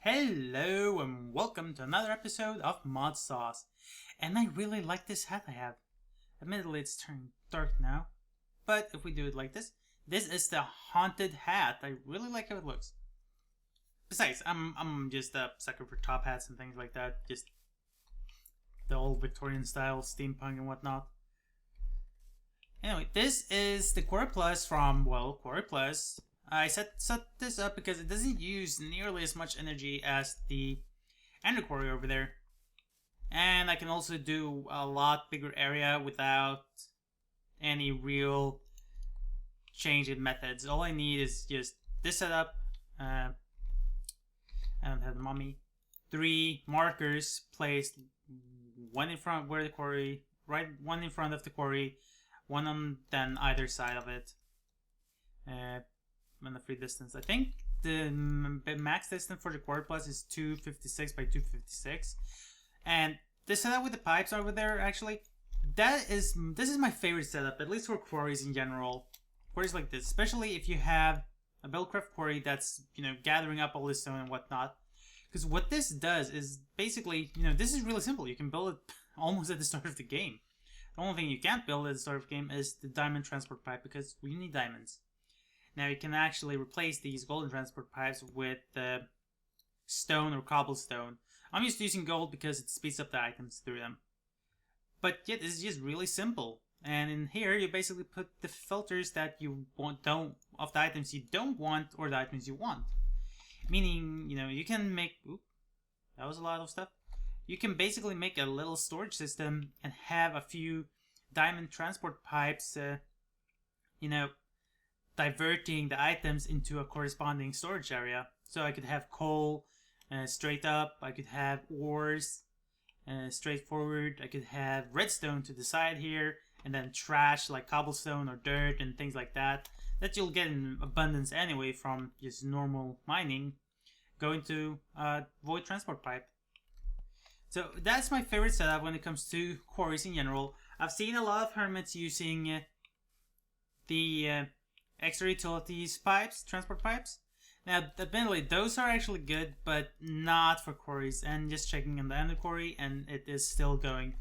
Hello and welcome to another episode of Modsauce. And I really like this hat I have. Admittedly, it's turning dark now. But if we do it like this is the haunted hat. I really like how it looks. Besides, I'm just a sucker for top hats and things like that. Just the old Victorian style, steampunk and whatnot. Anyway, this is the Quarry Plus from, Quarry Plus. I set this up because it doesn't use nearly as much energy as the Ender Quarry over there. And I can also do a lot bigger area without any real change in methods. All I need is just this setup. I don't have them on me. 3 markers placed, one in front where the quarry, one in front of the quarry, one on then either side of it. On the free distance. I think the max distance for the Quarry Plus is 256 by 256. And this setup with the pipes over there, actually, this is my favorite setup, at least for quarries in general. Quarries like this, especially if you have a Buildcraft quarry that's, gathering up all this stone and whatnot. Because what this does is basically, this is really simple. You can build it almost at the start of the game. The only thing you can't build at the start of the game is the diamond transport pipe, because we need diamonds. Now you can actually replace these golden transport pipes with stone or cobblestone. I'm used to using gold because it speeds up the items through them. But yeah, this is just really simple. And in here, you basically put the filters that you don't of the items you don't want or the items you want. Meaning, you can make. That was a lot of stuff. You can basically make a little storage system and have a few diamond transport pipes. Diverting the items into a corresponding storage area. So I could have coal straight up, I could have ores straight forward, I could have redstone to the side here, and then trash like cobblestone or dirt and things like that you'll get in abundance anyway from just normal mining, going to a void transport pipe. So that's my favorite setup when it comes to quarries in general. I've seen a lot of hermits using the extra utilities pipes, transport pipes. Now, admittedly, those are actually good, but not for quarries. And just checking on the Ender quarry, and it is still going.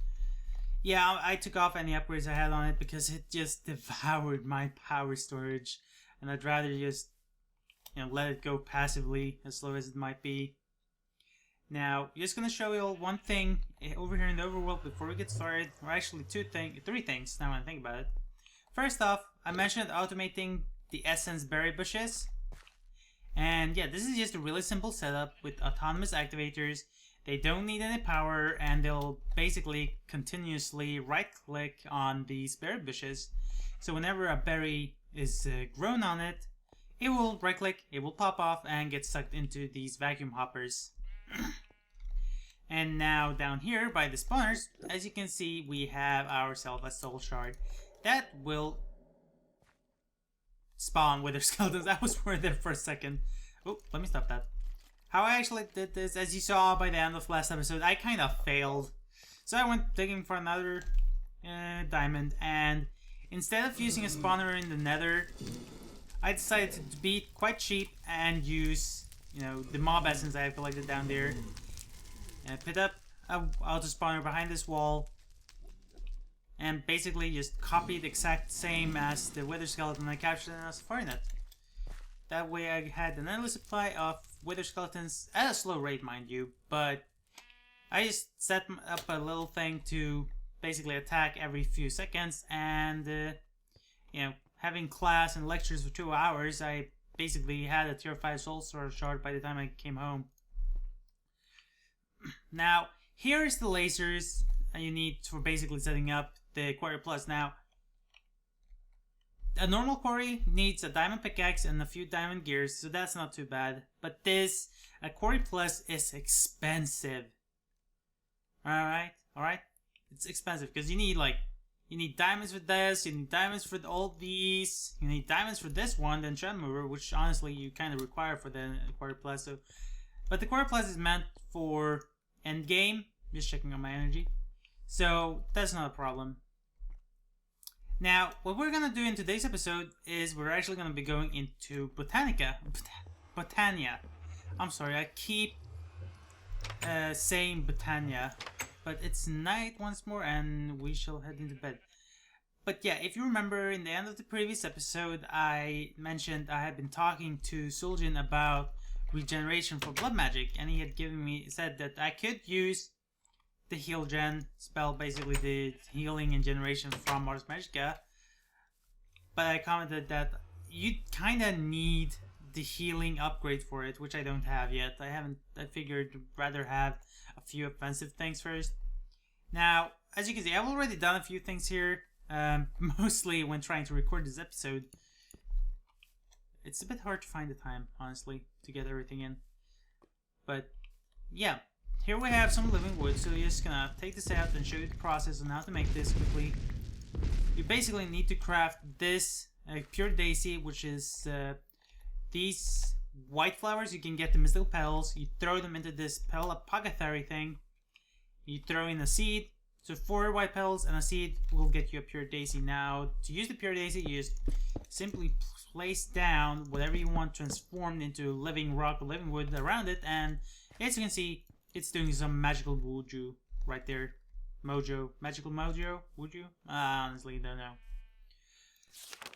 Yeah, I took off any upgrades I had on it because it just devoured my power storage, and I'd rather just, let it go passively, as slow as it might be. Now, just gonna show you all one thing over here in the overworld before we get started. Or actually, 3 things. Now when I think about it. First off, I mentioned automating the essence berry bushes. And yeah, this is just a really simple setup with autonomous activators. They don't need any power, and they'll basically continuously right-click on these berry bushes. So whenever a berry is grown on it, it will right-click, it will pop off, and get sucked into these vacuum hoppers. And now down here by the spawners, as you can see, we have ourselves a soul shard that will spawn wither skeletons. I was worried there for a second. Oh, let me stop that. How I actually did this, as you saw by the end of last episode, I kind of failed. So I went digging for another diamond, and instead of using a spawner in the nether, I decided to be quite cheap and use, the mob essence I have collected down there. And put up an auto spawner behind this wall, and basically just copy the exact same as the wither skeleton I captured in a safari net. That way I had an endless supply of wither skeletons at a slow rate, mind you, but I just set up a little thing to basically attack every few seconds, and having class and lectures for 2 hours, I basically had a tier 5 soul shard by the time I came home. Now, here's the lasers you need for basically setting up the Quarry Plus. Now, a normal quarry needs a diamond pickaxe and a few diamond gears, so that's not too bad. But a Quarry Plus is expensive. Alright? It's expensive because you need diamonds for this, you need diamonds for all these, you need diamonds for this one, the enchant mover, which honestly you kind of require for the Quarry Plus. But the Quarry Plus is meant for endgame. Just checking on my energy. So that's not a problem. Now, what we're going to do in today's episode is we're actually going to be going into Botanica. Botania. I'm sorry, I keep saying Botania, but it's night once more and we shall head into bed. But yeah, if you remember in the end of the previous episode, I mentioned I had been talking to Suljin about regeneration for blood magic, and he had said that I could use the heal gen spell, basically the healing and generation from Modsauce Modpack. But I commented that you kinda need the healing upgrade for it, which I don't have yet. I figured rather have a few offensive things first. Now, as you can see, I've already done a few things here, mostly when trying to record this episode. It's a bit hard to find the time, honestly, to get everything in. But, yeah, here we have some living wood, so we're just gonna take this out and show you the process on how to make this quickly. You basically need to craft this pure daisy, which is these white flowers. You can get the mystical petals. You throw them into this petal apothecary thing. You throw in a seed. So 4 white petals and a seed will get you a pure daisy. Now, to use the pure daisy, you just simply place down whatever you want transformed into living rock or living wood around it, and as you can see, it's doing some magical woojoo right there. Magical mojo? Woojoo? I honestly don't know.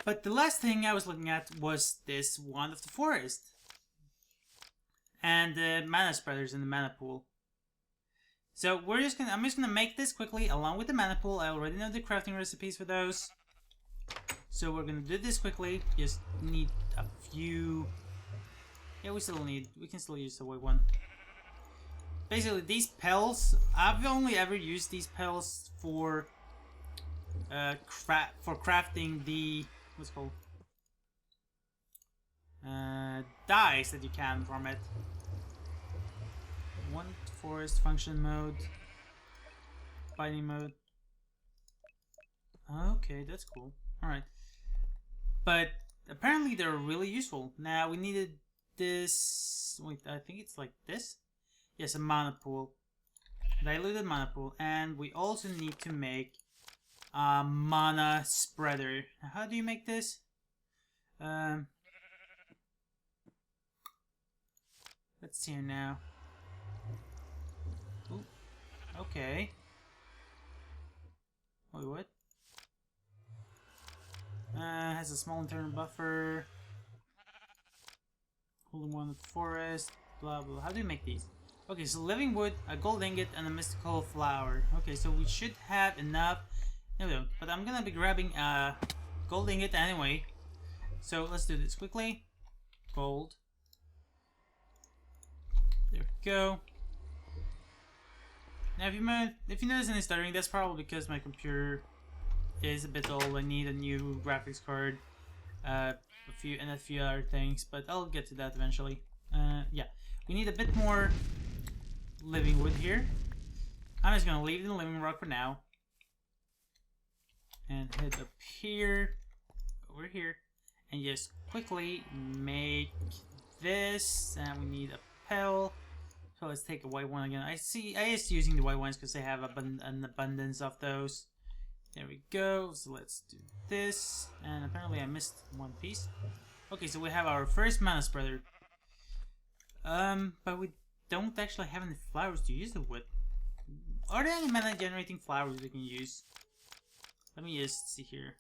But the last thing I was looking at was this Wand of the Forest. And the mana spreaders in the mana pool. So I'm just gonna make this quickly along with the mana pool. I already know the crafting recipes for those. So we're gonna do this quickly. Just need a few. Yeah, we can still use the white one. Basically, these petals, I've only ever used these petals for crafting the what's it called dyes that you can from it. One forest function mode, fighting mode. Okay, that's cool. All right, but apparently they're really useful. Now we needed this. Wait, I think it's like this. Yes, a mana pool, diluted mana pool, and we also need to make a mana spreader. Now, how do you make this? Let's see here now. Ooh, okay. Wait, what? Has a small internal buffer. Holding one of the forest. Blah blah. How do you make these? Okay, so living wood, a gold ingot, and a mystical flower. Okay, so we should have enough. No, we don't. But I'm gonna be grabbing a gold ingot anyway. So let's do this quickly. Gold. There we go. Now, if you notice any stuttering, that's probably because my computer is a bit old. I need a new graphics card, a few other things, but I'll get to that eventually. Yeah, we need a bit more living wood here. I'm just gonna leave the living rock for now, and head up here, over here, and just quickly make this. And we need a petal. So let's take a white one again. I just using the white ones because they have an abundance of those. There we go. So let's do this. And apparently I missed one piece. Okay, so we have our first mana spreader. But we don't actually have any flowers to use it with. Are there any mana generating flowers we can use? Let me just see here.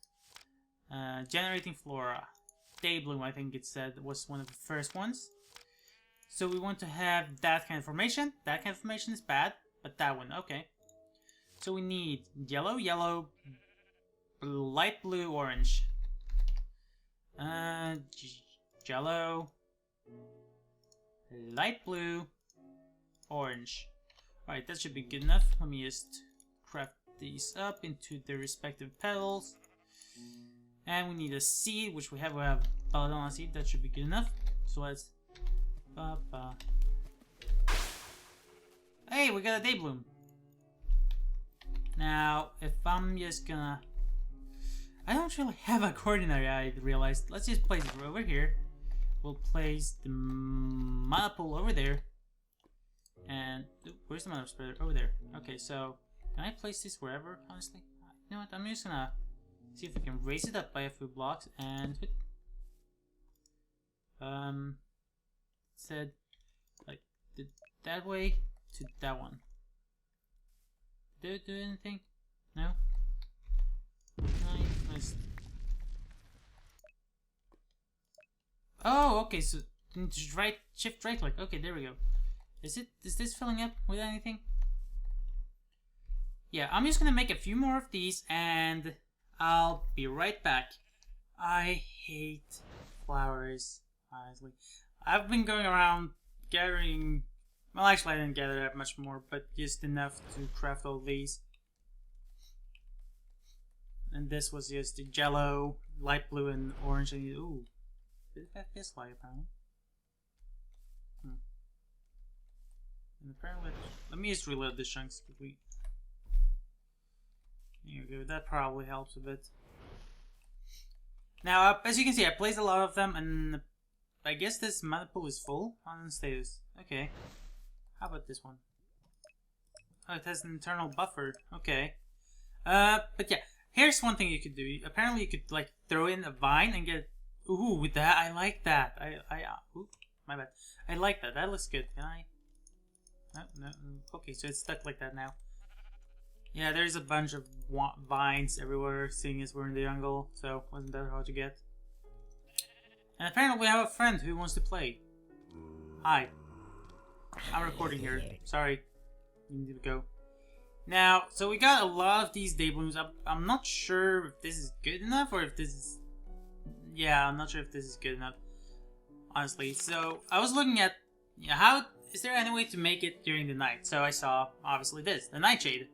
Generating flora. Daybloom, I think it said, was one of the first ones. So we want to have that kind of formation. That kind of formation is bad, but that one, okay. So we need yellow, yellow, blue, light blue, orange. Yellow, light blue, orange. Alright, that should be good enough. Let me just craft these up into their respective petals. And we need a seed, which we have Belladonna seed. That should be good enough. So let's... Hey, we got a daybloom. Now, if I'm just gonna... I don't really have a coordinator, I realized. Let's just place it over here. We'll place the mana pool over there. And... where's the mana spreader? Over there. Okay, so... can I place this wherever, honestly? You know what, I'm just gonna... see if we can raise it up by a few blocks, and... said... like, that way... to that one. Did it do anything? No? Nice. Oh, okay, so just right, shift right click. Okay, there we go. Is this filling up with anything? Yeah, I'm just gonna make a few more of these and I'll be right back. I hate flowers, honestly. I've been going around gathering, well actually I didn't gather that much more, but just enough to craft all these. And this was just the jello, light blue and orange, and ooh, did it have this light apparently? And apparently, let me just reload the chunks quickly. There you go, that probably helps a bit. Now, as you can see, I placed a lot of them, and I guess this mana pool is full on status. Okay. How about this one? Oh, it has an internal buffer. Okay. But yeah, here's one thing you could do. Apparently, you could like throw in a vine and get. Ooh, with that, I like that. Ooh, my bad. I like that. That looks good. Can I? No. Okay, so it's stuck like that now. Yeah, there's a bunch of vines everywhere, seeing as we're in the jungle, so wasn't that hard to get. And apparently we have a friend who wants to play. Hi. I'm recording here. Sorry. You need to go. Now, so we got a lot of these day blooms. I'm not sure if this is good enough or if this is... Yeah, I'm not sure if this is good enough. Honestly. So, I was looking at... Yeah, how... Is there any way to make it during the night? So I saw, obviously this. The Nightshade.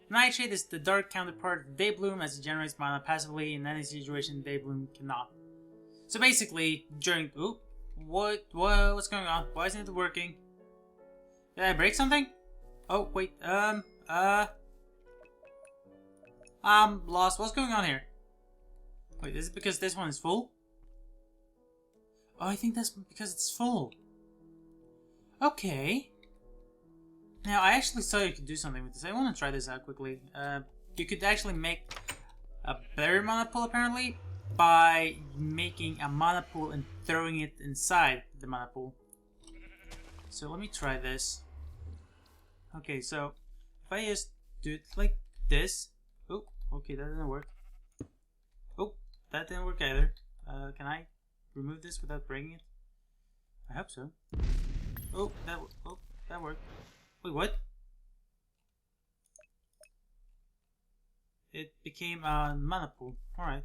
Nightshade is the dark counterpart of Daybloom as it generates mana passively in any situation Daybloom cannot. So basically, during... Oop. What's going on? Why isn't it working? Did I break something? Oh, wait, I'm lost. What's going on here? Wait, is it because this one is full? Oh, I think that's because it's full. Okay. Now, I actually saw you could do something with this. I want to try this out quickly. You could actually make a better mana pool, apparently, by making a mana pool and throwing it inside the mana pool. So let me try this. Okay, so if I just do it like this. Oh, okay, that didn't work. Oh, that didn't work either. Can I remove this without breaking it? I hope so. Oh, that worked. Wait, what? It became a mana pool. Alright.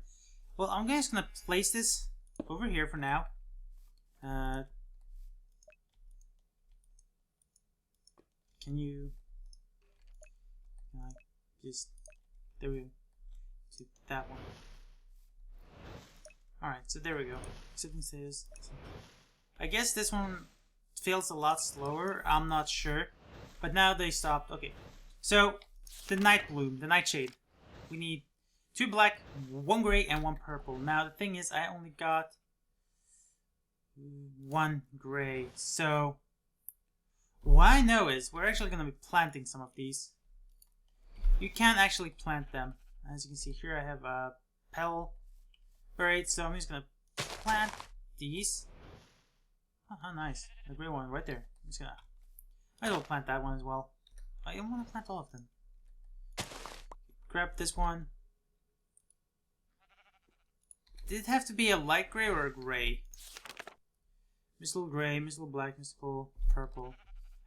Well, I'm just gonna place this over here for now. Can I just... There we go. To that one. Alright, so there we go. Accepting status. I guess this one feels a lot slower. I'm not sure. But now they stopped. Okay. So, the Night Bloom, the Nightshade. We need 2 black, 1 gray, and 1 purple. Now, the thing is, I only got 1 gray. So, what I know is, we're actually going to be planting some of these. You can actually plant them. As you can see here, I have a petal buried. So, I'm just going to plant these. Oh, how nice. The gray one right there. I'm just going to... I will plant that one as well. I don't want to plant all of them. Grab this one. Did it have to be a light gray or a gray? Mistle gray, mistle black, mistle purple.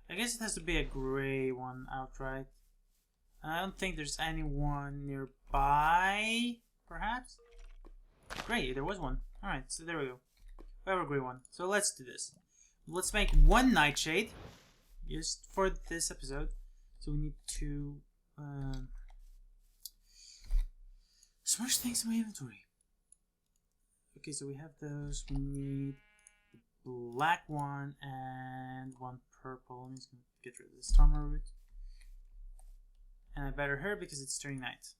I guess it has to be a gray one outright. I don't think there's anyone nearby, perhaps? Great, there was one. Alright, so there we go. We have a gray one. So let's do this. Let's make 1 Nightshade. Just for this episode. So we need to smudge things in my inventory. Okay, so we have those. We need the black one and 1 purple. I'm just gonna get rid of this Stormer root. And I better hurry because it's turning night.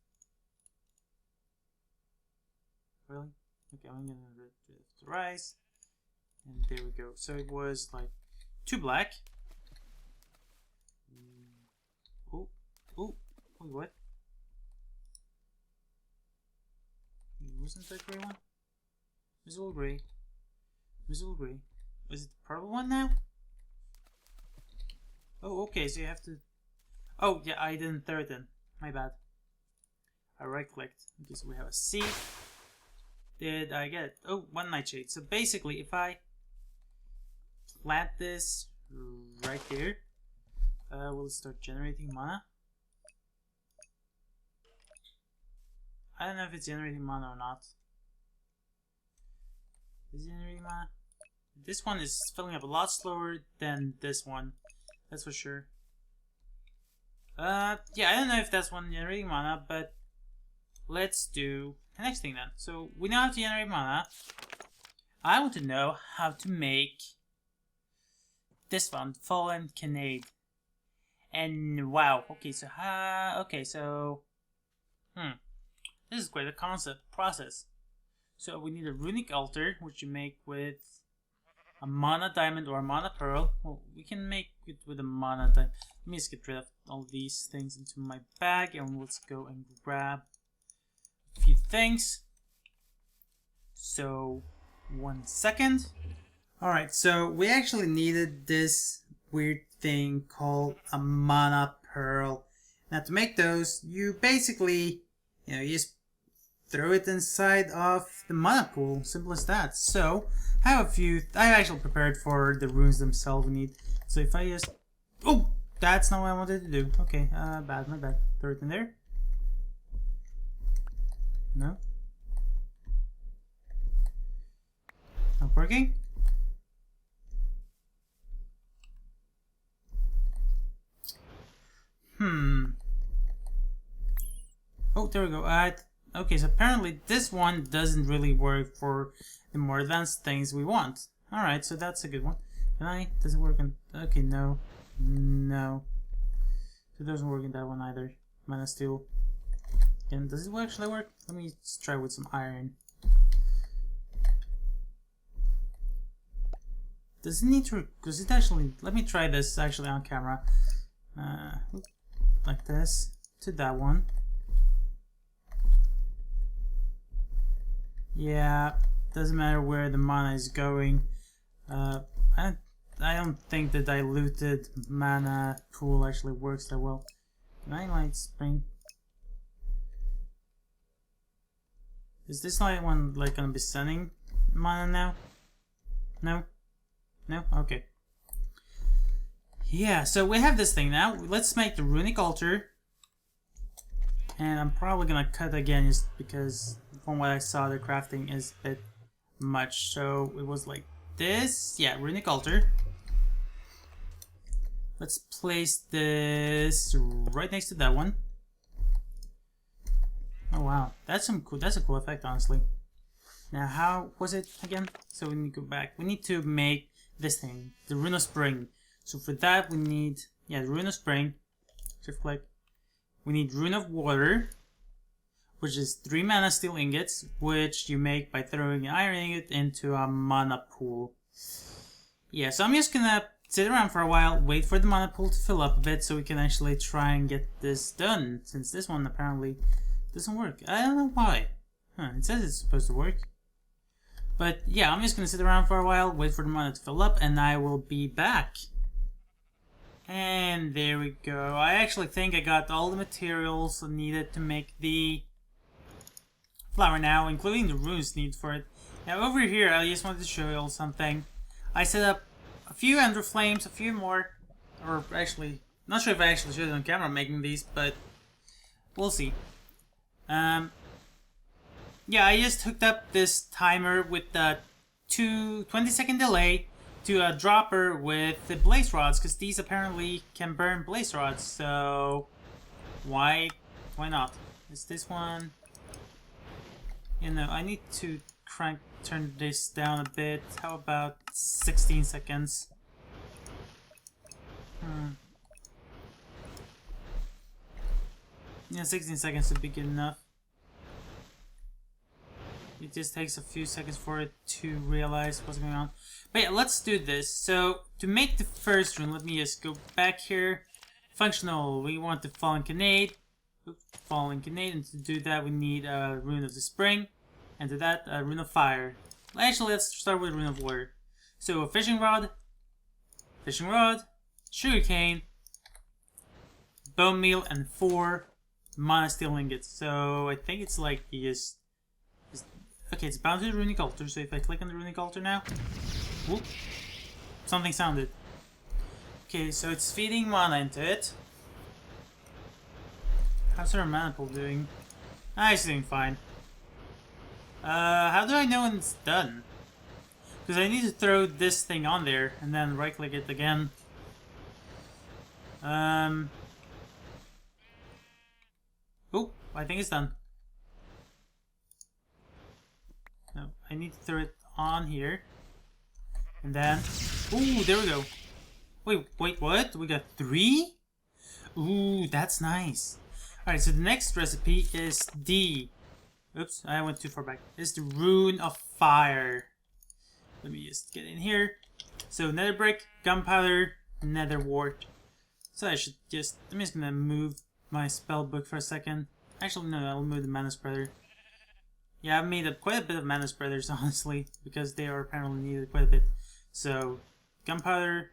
Really? Okay, I'm gonna get rid of the rice. And there we go. So it was like 2 black. Oh, wait, what? Wasn't that gray one? Visual gray. Visual gray. Was it the purple one now? Oh, okay, so you have to... Oh, yeah, I didn't throw it in. My bad. I right-clicked. Okay, so we have a seed. Did I get it? Oh, one nightshade. So basically, if I plant this right here, we'll start generating mana. I don't know if it's generating mana or not. Is it generating mana? This one is filling up a lot slower than this one. That's for sure. Yeah, I don't know if that's one generating mana, but let's do the next thing then. So we know how to generate mana. I want to know how to make this one, Fallen Canade. And wow, okay, so this is quite a concept process. So we need a runic altar, which you make with a mana diamond or a mana pearl. Well, we can make it with a mana diamond. Let me just get rid of all these things into my bag, and let's go and grab a few things. So, 1 second. Alright, so we actually needed this weird thing called a mana pearl. Now to make those, you basically, you just throw it inside of the mana pool. Simple as that. So, I have a few, I actually prepared for the runes themselves we need. So if I just, oh, that's not what I wanted to do. Okay, my bad. Throw it in there. No. Not working. Oh, there we go. Okay, so apparently this one doesn't really work for the more advanced things we want. Alright, so that's a good one. Does it work on... Okay, no. No. It doesn't work in that one either. Mana steel. And does it actually work? Let me just try with some iron. Does it need to... Does it actually... Let me try this actually on camera. Like this. To that one. Yeah, doesn't matter where the mana is going. I don't think the diluted mana pool actually works that well. Can I light spring? Is this light one like gonna be sending mana now? No? No? Okay. Yeah, so we have this thing now. Let's make the runic altar. And I'm probably gonna cut again just because from what I saw the crafting is a bit much. So it was like this. Yeah, runic altar. Let's place this right next to that one. Oh wow, that's a cool effect honestly. Now how was it again? So we need to go back. We need to make this thing, the Rune of Spring. So for that we need, yeah, the Rune of Spring. Shift click. We need Rune of Water, which is 3 mana steel ingots, which you make by throwing an iron ingot into a mana pool. Yeah, so I'm just gonna sit around for a while, wait for the mana pool to fill up a bit so we can actually try and get this done, since this one apparently doesn't work. I don't know why. It says it's supposed to work. But yeah, I'm just gonna sit around for a while, wait for the mana to fill up, and I will be back. And there we go. I actually think I got all the materials needed to make the flower now, including the runes needed for it. Now over here, I just wanted to show you all something. I set up a few ender flames, a few more, or actually, not sure if I actually showed it on camera making these, but we'll see. Yeah, I just hooked up this timer with the 20-second delay to a dropper with the blaze rods, because these apparently can burn blaze rods, so why not? Is this one? You know, I need to turn this down a bit. How about 16 seconds? Yeah, 16 seconds would be good enough. It just takes a few seconds for it to realize what's going on. But yeah, let's do this. So, to make the first rune, let me just go back here. Functional, we want the Fallen Canade. Fallen Canade, and to do that we need a Rune of the Spring. And to that, a Rune of Fire. Actually, let's start with Rune of Water. So, a fishing rod, sugarcane, bone meal, and 4 mana steel ingots. So I think it's like okay, it's bound to the runic altar. So if I click on the runic altar now, whoop, something sounded. Okay, so it's feeding mana into it. How's our mana pool doing? Ah, it's doing fine. How do I know when it's done? Because I need to throw this thing on there and then right click it again. Oh, I think it's done. No, I need to throw it on here. And then, ooh, there we go. Wait, what? We got 3? Ooh, that's nice. Alright, so the next recipe is oops, I went too far back. It's the Rune of Fire. Let me just get in here. So nether brick, gunpowder, nether wart. So I'm just gonna move my spell book for a second. Actually, no, I'll move the mana spreader. Yeah, I've made quite a bit of mana spreaders, honestly, because they are apparently needed quite a bit. So, gunpowder,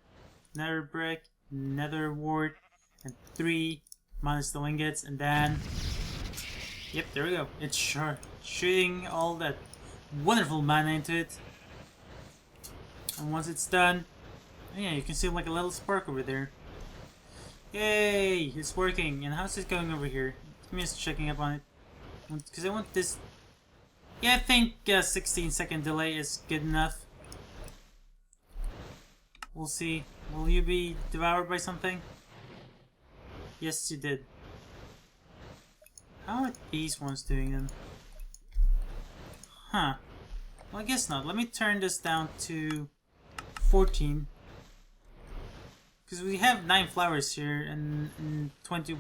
nether brick, nether wart, and 3 mana steel ingots, and then, yep, there we go. It's shooting all that wonderful mana into it. And once it's done, yeah, you can see like a little spark over there. Yay, it's working. And how's it going over here? Let me just checking up on it, because I want this. Yeah, I think 16-second delay is good enough. We'll see. Will you be devoured by something? Yes, you did. How are these ones doing then? Huh. Well, I guess not. Let me turn this down to 14. Because we have 9 flowers here and 20...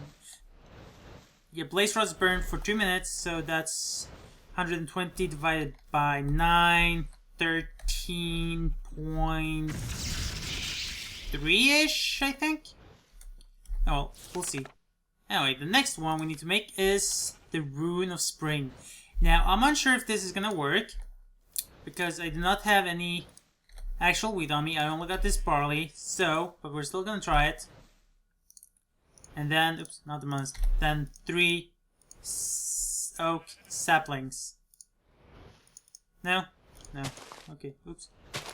Yeah, blaze rods burn for 2 minutes, so that's 120 divided by 9, 13.3-ish, I think? Oh, well, we'll see. Anyway, the next one we need to make is the Rune of Spring. Now, I'm unsure if this is gonna work, because I do not have any actual wheat on me. I only got this barley, so, but we're still gonna try it. And then, oops, not the months. Then 3 oak saplings. No, no. Okay, oops.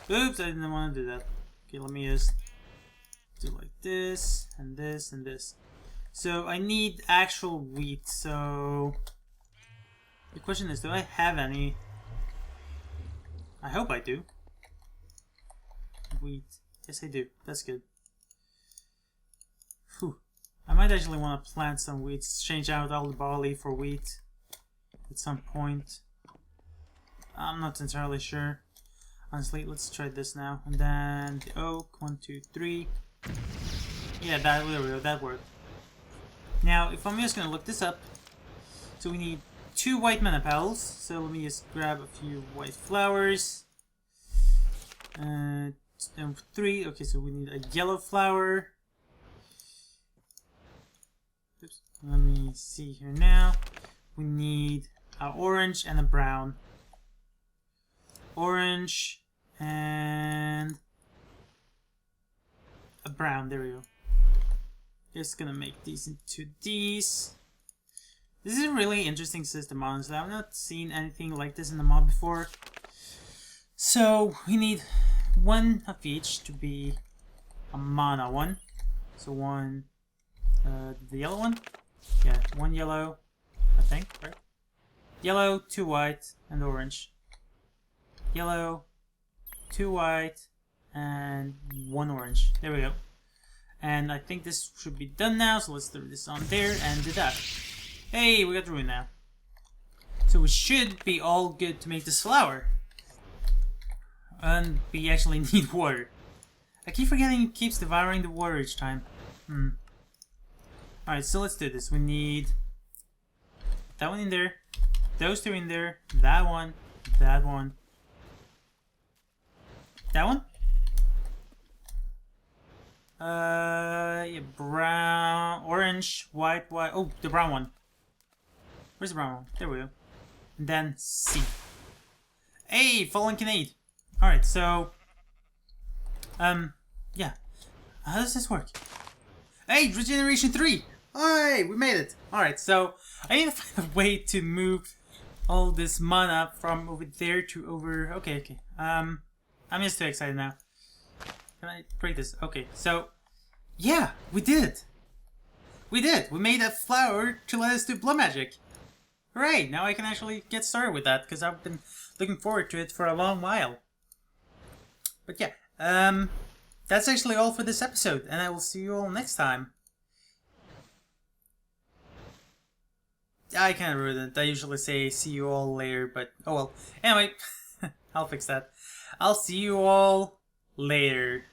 Oops, I didn't want to do that. Okay, let me just do like this, and this, and this. So I need actual wheat, so the question is, do I have any? I hope I do. Wheat. Yes, I do. That's good. Whew. I might actually want to plant some wheat, change out all the barley for wheat at some point. I'm not entirely sure. Honestly, let's try this now. And then the oak, 1, 2, 3. Yeah, there we go, that worked. Now, if I'm just gonna look this up, so we need 2 white mana petals. So let me just grab a few white flowers. And 3. Okay, so we need a yellow flower. Oops. Let me see here now. We need an orange and a brown. Orange and a brown. There we go. Just gonna make these into these. This is a really interesting system, honestly. I've not seen anything like this in the mod before. So we need 1 of each to be a mana one. So 1, the yellow one? Yeah, 1 yellow, I think, right? Yellow, 2 white, and orange. Yellow, 2 white, and 1 orange. There we go. And I think this should be done now, so let's throw this on there and do that. Hey, we got the rune now. So we should be all good to make this flower. And we actually need water. I keep forgetting it keeps devouring the water each time. Alright, so let's do this. We need that one in there, those 2 in there, that one, that one. That one? Yeah, brown, orange, white. Oh, the brown one. Where's the brown one? There we go. And then C. Hey, Fallen Kinade. Alright, so, yeah. How does this work? Hey, regeneration 3! Alright, we made it. Alright, so I need to find a way to move all this mana from over there to over... Okay. I'm just too excited now. Can I break this? Okay, so... Yeah, we did it. We did. We made a flower to let us do blood magic. Hooray, now I can actually get started with that, because I've been looking forward to it for a long while. But yeah, that's actually all for this episode, and I will see you all next time. I kind of ruined it. I usually say see you all later, but oh well. Anyway, I'll fix that. I'll see you all later.